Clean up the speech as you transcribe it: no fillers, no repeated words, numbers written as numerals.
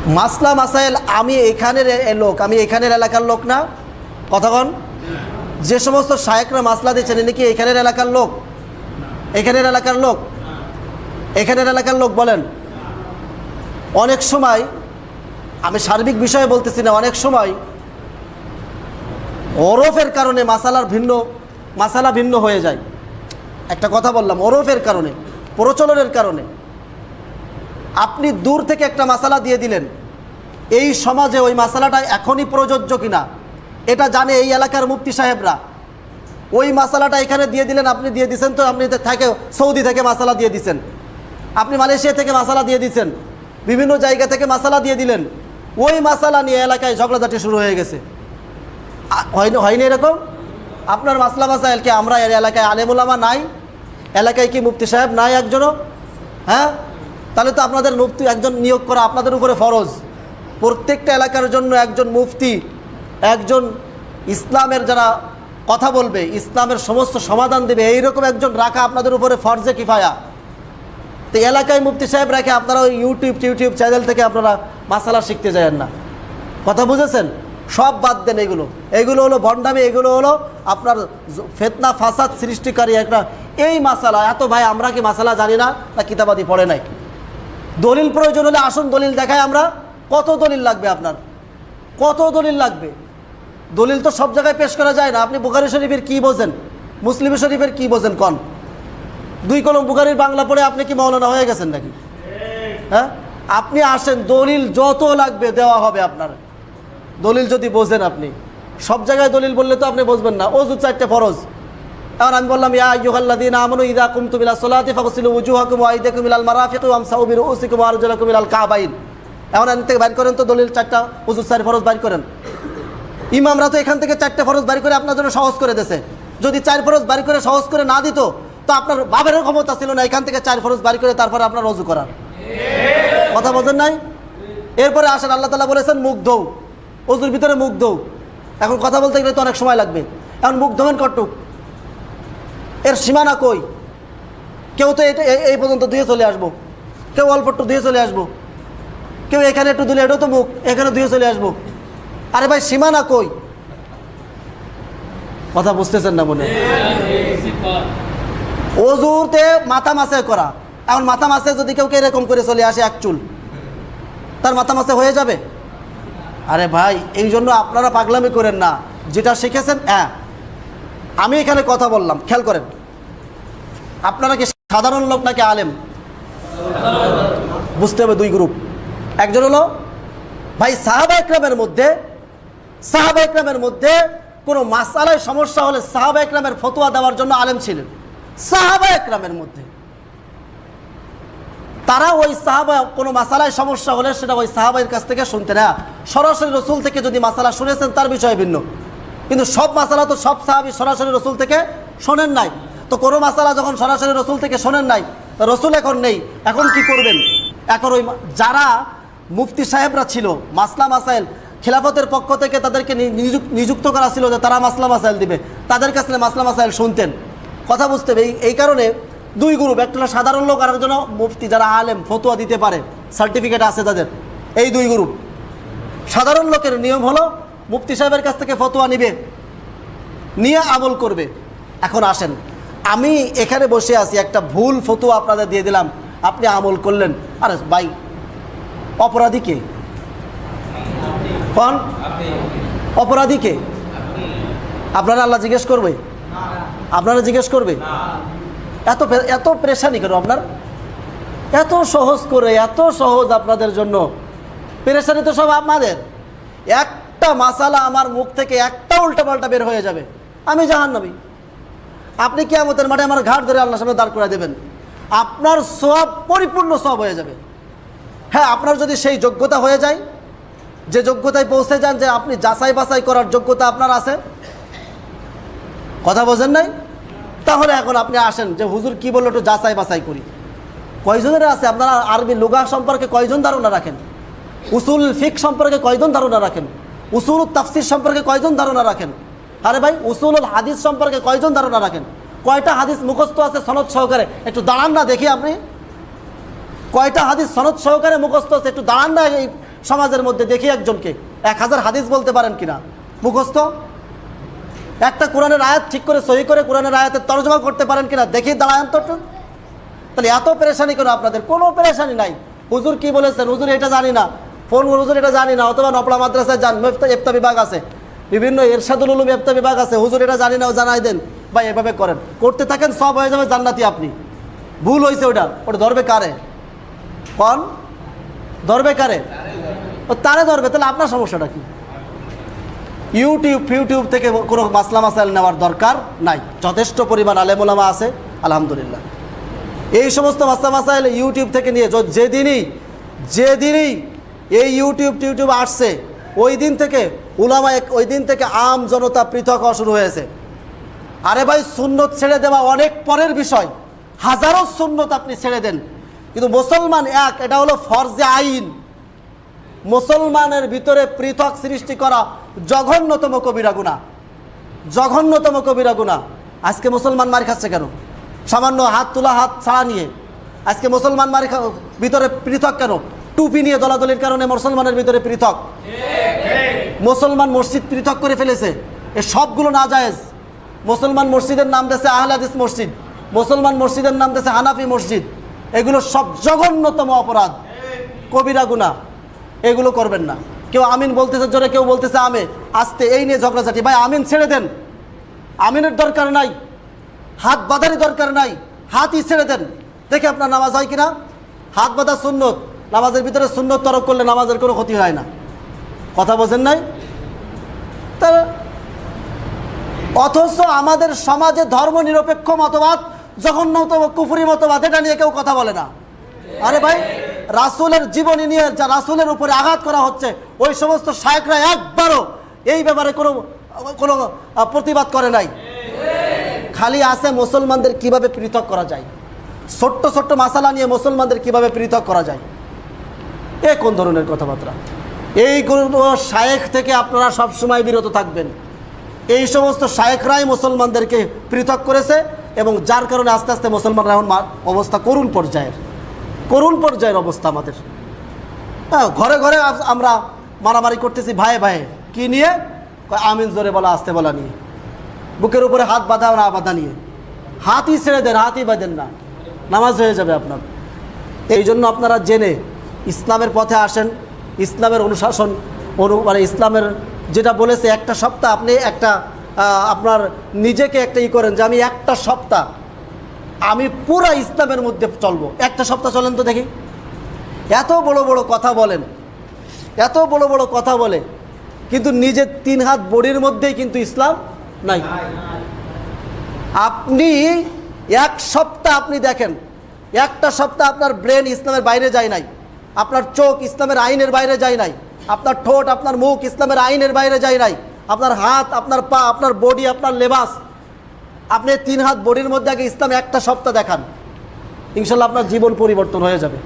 মাসলা মাসাইল আমি এখানের লোক, আমি এখানের এলাকার লোক না, কতক্ষণ যে সমস্ত শায়েখরা মাসলা দিচ্ছেন এনে কি এখানের এলাকার লোক? এখানের এলাকার লোক, এখানের এলাকার লোক বলেন। অনেক সময়, আমি সার্বিক বিষয়ে বলতেছি না, অনেক সময় ওরফের কারণে মাসালা ভিন্ন হয়ে যায়। একটা কথা বললাম, ওরফের কারণে, প্রচলনের কারণে আপনি দূর থেকে একটা মাসালা দিয়ে দিলেন, এই সমাজে ওই মাসালাটা এখনই প্রযোজ্য কিনা এটা জানে এই এলাকার মুফতি সাহেবরা। ওই মাসালাটা এখানে দিয়ে দিলেন, আপনি দিয়ে দিচ্ছেন, তো আপনি থেকে সৌদি থেকে মাসালা দিয়ে দিচ্ছেন, আপনি মালয়েশিয়া থেকে মাসালা দিয়ে দিচ্ছেন, বিভিন্ন জায়গা থেকে মাসালা দিয়ে দিলেন, ওই মাসালা নিয়ে এলাকায় ঝগড়াঝাটি শুরু হয়ে গেছে। হয়নি এরকম? আপনার মাসলা মাসাইল কি আমরা এর এলাকায় আলেমুলামা নাই? এলাকায় কি মুফতি সাহেব নাই একজনও? হ্যাঁ, তাহলে তো আপনাদের মুফতি একজন নিয়োগ করা আপনাদের উপরে ফরজ। প্রত্যেকটা এলাকার জন্য একজন মুফতি, একজন ইসলামের যারা কথা বলবে, ইসলামের সমস্ত সমাধান দেবে, এইরকম একজন রাখা আপনাদের উপরে ফরজে কিফায়া। তো এলাকায় মুফতি সাহেব রেখে আপনারা ওই ইউটিউব চ্যানেল থেকে আপনারা মাসালা শিখতে যাবেন না। কথা বুঝেছেন? সব বাদ দেন। এগুলো হলো ভণ্ডামি, এগুলো হলো আপনার ফিতনা ফাসাদ সৃষ্টিকারী একটা এই মাসালা। এত ভাই আমরা কি মাসালা জানি না কিতাবাদি পড়ে নাই? দলিল প্রয়োজন হলে আসুন দলিল দেখায় আমরা। কত দলিল লাগবে আপনার? কত দলিল লাগবে? দলিল তো সব জায়গায় পেশ করা যায় না। আপনি বুখারী শরীফের কি বোঝেন, মুসলিম শরীফের কি বোঝেন? কন 2 কলম বুখারীর বাংলা পড়ে আপনি কি মাওলানা হয়ে গেছেন নাকি? হ্যাঁ, আপনি আসেন, দলিল যত লাগবে দেওয়া হবে আপনার। দলিল যদি বোঝেন, আপনি সব জায়গায় দলিল বললে তো আপনি বুঝবেন না। ওযু 4টে ফরজ। এখন আমি বললাম ইয়া আইয়ুহাল্লাযীনা আমানু ইযা কুমতুম ইলা সলাতি ফাগসিলু উজুহাকুম ওয়া আইদাকুম ইলাল মারাফিকি ওয়ামসাহু বিরুউসিকুম ওয়া আরজুলাকুম ইলাল কাবাইন। এখন এখান থেকে বাইর করেন তো দলিল 4টা, ওযু 4 ফরজ বাইর করেন। ইমামরা তো এখান থেকে 4টে ফরজ বাইর করে আপনার জন্য সহজ করে দিয়েছে। যদি 4 ফরজ বাইর করে সহজ করে না দিত তো আপনার বাবেরও ক্ষমতা ছিল না এখান থেকে 4 ফরজ বাইর করে তারপরে আপনার ওযু করার। কথা বোঝেন নাই? এরপরে আসেন, আল্লাহ তাআলা বলেছেন মুখ ধোও, ওযুর ভিতরে মুখ ধোও। এখন কথা বলতে গেলে তো অনেক সময় লাগবে। এখন মুখ ধোবেন কতটুক? এর সীমানা কই? কেউ তো এই পর্যন্ত ধুয়ে চলে আসবো, কেউ অল্প একটু ধুয়ে চলে আসবো, কেউ এখানে একটু দিলে এটাও তো মুখ, এখানে ধুয়ে চলে আসবো। আরে ভাই সীমানা কই? কথা বুঝতেছেন না মনে? ওযুতে মাথা মাসে করা। এখন মাথা মাসে যদি কেউ এরকম করে চলে আসে এক চুল, তার মাথা মাসে হয়ে যাবে? আরে ভাই, এই জন্য আপনারা পাগলামি করেন না। যেটা শিখেছেন, হ্যাঁ আমি এখানে কথা বললাম, খেয়াল করেন। আপনারা কি সাধারণ লোক নাকি আলেম? বুঝতে হবে 2 গ্রুপ। একজন হলো ভাই সাহাবা ইকরামের মধ্যে কোনো মাসআলায় সমস্যা হলে সাহাবা ইকরামের ফতোয়া দেওয়ার জন্য আলেম ছিলেন। সাহাবা ইকরামের মধ্যে তারা ওই সাহাবা কোনো মাসালায় সমস্যা হলে সেটা ওই সাহাবাইয়ের কাছ থেকে শুনতেন। না সরাসরি রসুল থেকে যদি মাসালা শুনেছেন তার বিষয় ভিন্ন, কিন্তু সব মাসালা তো সব সাহাবী সরাসরি রসুল থেকে শোনেন নাই। তো কোনো মাসালা যখন সরাসরি রসুল থেকে শোনেন নাই, রসুল এখন নেই, এখন কি করবেন? এখন ওই যারা মুফতি সাহেবরা ছিল, মাসলা মাসাইল খেলাফতের পক্ষ থেকে তাদেরকে নিযুক্ত করা ছিল যে তারা মাসলা মাসাইল দিবে, তাদের কাছে মাসলা মাসাইল শুনতেন। কথা বুঝতে হবে। এই কারণে 2 গ্রুপ, একটা সাধারণ লোক আর একজন মুফতি, যারা আলেম ফতোয়া দিতে পারে, সার্টিফিকেট আছে তাদের। এই 2 গ্রুপ। সাধারণ লোকের নিয়ম হলো মুফতি সাহেবের কাছ থেকে ফতোয়া নিবে, নিয়ে আমল করবে। এখন আসেন, আমি এখানে বসে আছি, একটা ভুল ফতোয়া আপনাদের দিয়ে দিলাম, আপনি আমল করলেন। আরে ভাই, অপরাধী কে? কোন অপরাধী কে? আপনারা আল্লাহ জিজ্ঞেস করবে? আপনারা জিজ্ঞেস করবে? এত পেরেশানি কেন আপনার? এত সহজ করে, এত সহজ আপনাদের জন্য। পেরেশানি তো সব আপনাদের। একটা মাসালা আমার মুখ থেকে একটা উল্টাপাল্টা বের হয়ে যাবে, আমি জাহান্নামী। আপনি কিয়ামতের মাঠে আমার ঘাট ধরে আল্লাহর সামনে দাঁড় করে দেবেন, আপনার সওয়াব পরিপূর্ণ সওয়াব হয়ে যাবে। হ্যাঁ, আপনার যদি সেই যোগ্যতা হয়ে যায়, যে যোগ্যতায় পৌঁছে যান যে আপনি যাচাই বাছাই করার যোগ্যতা আপনার আছে, কথা বোঝেন নাই? তাহলে এখন আপনি আসেন যে হুজুর কি বললো একটু যাচাই বাছাই করি। কয়জনের আছে? আপনারা আরবি লুগা সম্পর্কে কয়জন ধারণা রাখেন? উসুল ফিক সম্পর্কে কয়জন ধারণা রাখেন? উসুল তাফসির সম্পর্কে কয়জন ধারণা রাখেন? আরে ভাই, উসুলুল হাদিস সম্পর্কে কয়জন ধারণা রাখেন? কয়টা হাদিস মুখস্থ আছে সনদ সহকারে? একটু দাঁড়ান না দেখি। আপনি কয়টা হাদিস সনদ সহকারে মুখস্থ আছে? একটু দাঁড়ান না, এই সমাজের মধ্যে দেখি একজনকে 1000 হাদিস বলতে পারেন কিনা মুখস্থ, একটা কোরআনের আয়াত ঠিক করে সহি করে কোরআনের আয়াতের তর্জমা করতে পারেন কিনা দেখি দাঁড়ান তো। তাহলে এত পেরেশানি কেন আপনাদের? কোনো পেরেশানি নাই। হুজুর কি বলেছেন, হুজুর এটা জানি না, ফোন হুজুর এটা জানি না, অথবা নপলা মাদ্রাসায় যান, ইফতা বিভাগ আছে, বিভিন্ন ইরশাদুল উলুম ইফতা বিভাগ আছে, হুজুর এটা জানি না, জানাই দেন বা এভাবে করেন, করতে থাকেন, সব হয়ে যাবে জান্নাতি। আপনি ভুল হয়েছে, ওটা ধরবে কারে? কোন ধরবে কারে? ও তারে ধরবে। তাহলে আপনার সমস্যাটা কি? ইউটিউব থেকে কোনো মাসলা মাসাইল নেওয়ার দরকার নাই, যথেষ্ট পরিমাণ আলেম ওলামা আছে আলহামদুলিল্লাহ। এই সমস্ত মাসলা মাসাইল ইউটিউব থেকে নিয়ে যেদিনই এই ইউটিউব আসছে ওই দিন থেকে উলামা, ওই দিন থেকে আম জনতা পৃথক হওয়া শুরু হয়েছে। আরে ভাই, সুন্নত ছেড়ে দেওয়া অনেক পরের বিষয়, হাজারো সুন্নত আপনি ছেড়ে দেন, কিন্তু মুসলমান এক, এটা হলো ফরজে আইন। মুসলমানের ভিতরে পৃথক সৃষ্টি করা জঘন্যতম কবিরা গুনাহ, জঘন্যতম কবিরা গুনাহ। আজকে মুসলমান মার খাচ্ছে কেন? সামান্য হাত তোলা, হাত ছাড়া নিয়ে আজকে মুসলমান ভিতরে পৃথক কেন? টুপি নিয়ে দলাদলির কারণে মুসলমানের ভিতরে পৃথক। মুসলমান মসজিদ পৃথক করে ফেলেছে, এ সবগুলো নাজায়েজ। মুসলমান মসজিদের নাম দিয়েছে আহলে হাদিস মসজিদ, মুসলমান মসজিদের নাম দিয়েছে হানাফি মসজিদ। এগুলো সব জঘন্যতম অপরাধ, কবিরা গুনাহ। এগুলো করবেন না। কেউ আমিন বলতেছে জোরে, কেউ বলতেছে আমে, আস্তে, এই নিয়ে ঝগড়াঝাটি। ভাই আমিন ছেড়ে দেন, আমিনের দরকার নাই, হাত বাঁধারই দরকার নাই, হাতই ছেড়ে দেন, দেখে আপনার নামাজ হয় কিনা। হাত বাঁধা সুন্নত, নামাজের ভিতরে সুন্নত তরক করলে নামাজের কোনো ক্ষতি হয় না। কথা বোঝেন নাই? তা অথচ আমাদের সমাজে ধর্ম নিরপেক্ষ মতবাদ, জঘন্যতম কুফরি মতবাদ, এটা নিয়ে কেউ কথা বলে না। আরে ভাই, রাসূলের জীবনী নিয়ে যা রাসূলের উপরে আঘাত করা হচ্ছে, ওই সমস্ত শায়েখরা একবারও এই ব্যাপারে কোনো প্রতিবাদ করে নাই। খালি আছে মুসলমানদের কিভাবে পৃথক করা যায়, ছোট্ট ছোট্ট মাসালা নিয়ে মুসলমানদের কিভাবে পৃথক করা যায়। এ কোন ধরনের কথাবার্তা? এই শায়েখ থেকে আপনারা সবসময় বিরত থাকবেন। এই সমস্ত শায়েখরাই মুসলমানদেরকে পৃথক করেছে, এবং যার কারণে আস্তে আস্তে মুসলমানরা এখন অবস্থা করুণ পর্যায়ের অবস্থা আমাদের। হ্যাঁ, ঘরে ঘরে আমরা মারামারি করতেছি ভাই ভাই, কি নিয়ে? আমিন জোরে বলা আস্তে বলা নিয়ে, বুকের উপরে হাত বাঁধা না বাঁধা নিয়ে। হাতই ছেড়ে দেন, হাতই বাঁধেন না, নামাজ হয়ে যাবে আপনার। এই জন্য আপনারা জেনে ইসলামের পথে আসেন, ইসলামের অনুশাসন মানে ইসলামের যেটা বলেছে একটা সপ্তাহ, আপনি একটা আপনার নিজেকে একটা করেন যে আমি একটা সপ্তাহ আমি পুরা ইসলামের মধ্যে চলবো। একটা সপ্তাহ চলেন তো দেখি। এত বড় বড় কথা বলেন, এত বড় বড় কথা বলে, কিন্তু নিজের 3 হাত বডির মধ্যেই কিন্তু ইসলাম নাই। আপনি এক সপ্তাহ আপনি দেখেন, একটা সপ্তাহ আপনার ব্রেন ইসলামের বাইরে যায় নাই, আপনার চোখ ইসলামের আইনের বাইরে যায় নাই, আপনার ঠোঁট আপনার মুখ ইসলামের আইনের বাইরে যায় নাই, আপনার হাত আপনার পা আপনার বডি আপনার লেবাস, আপনি 3 হাত বডির মধ্যে আগে ইসলাম একটা সপ্তাহ দেখান, ইনশাল্লাহ আপনার জীবন পরিবর্তন হয়ে যাবে।